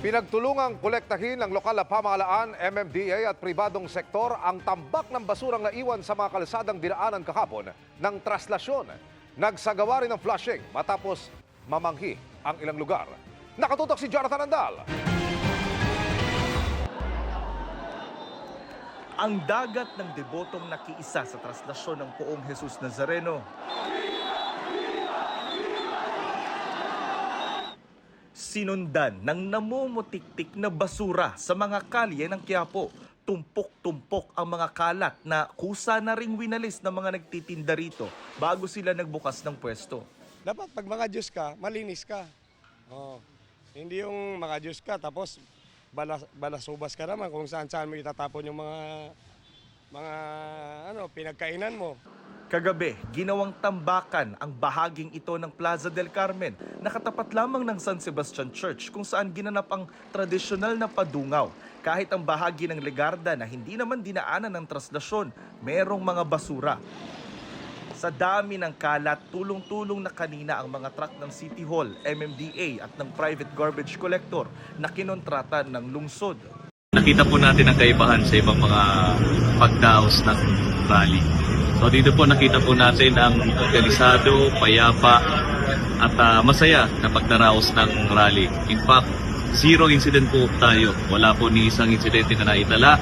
Pinagtulungang kolektahin ng lokal na pamahalaan, MMDA at pribadong sektor ang tambak ng basurang naiwan sa mga kalsadang dinaanan kahapon ng traslasyon. Nagsagawa rin ng flushing matapos mamanghi ang ilang lugar. Nakatutok si Jonathan Andal. Ang dagat ng debotong nakiisa sa traslasyon ng Poong Jesus Nazareno. Sinundan ng namumutiktik na basura sa mga kalye ng Quiapo. Tumpok-tumpok ang mga kalat na kusa na ring winalis ng mga nagtitinda rito bago sila nagbukas ng pwesto. Dapat pag mga Diyos ka, malinis ka. Oh, hindi yung mga Diyos ka tapos balasubas ka naman kung saan-saan mo itatapon yung mga pinagkainan mo. Kagabi, ginawang tambakan ang bahaging ito ng Plaza del Carmen, nakatapat lamang ng San Sebastian Church kung saan ginanap ang tradisyonal na padungaw. Kahit ang bahagi ng Legarda na hindi naman dinaanan ng traslasyon, merong mga basura. Sa dami ng kalat, tulong-tulong na kanina ang mga truck ng City Hall, MMDA at ng private garbage collector na kinontrata ng lungsod. Nakita po natin ang kaibahan sa ibang mga pagdaos ng rally. So dito po nakita po natin ang organisado, payapa at masaya na pagdaraos ng rally. In fact, zero incident po tayo. Wala po ni isang insidente na naitala.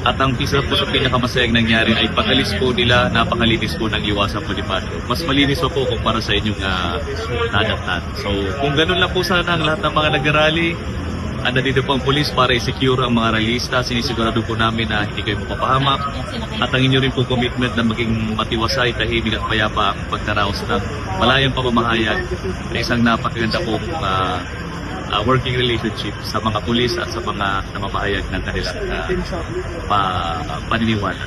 At ang isa po sa pinakamasayang nangyari ay pag-alis po nila, napakalinis po ng iwasan po ni Padre. Mas malinis po kumpara sa inyong nadatnan. So kung ganun lang po sana ang lahat ng mga nag-rally, dito po ang pulis para i-secure ang mga rallyista. Sinisigurado po namin na hindi kayo mapapahamak. At ang inyo rin po commitment na maging matiwasay, tahimik at payapa ang pagdaraos ng malayang pamamahayag na isang napakaganda po working relationship sa mga pulis at sa mga namamahayag ng kanilang paniniwala.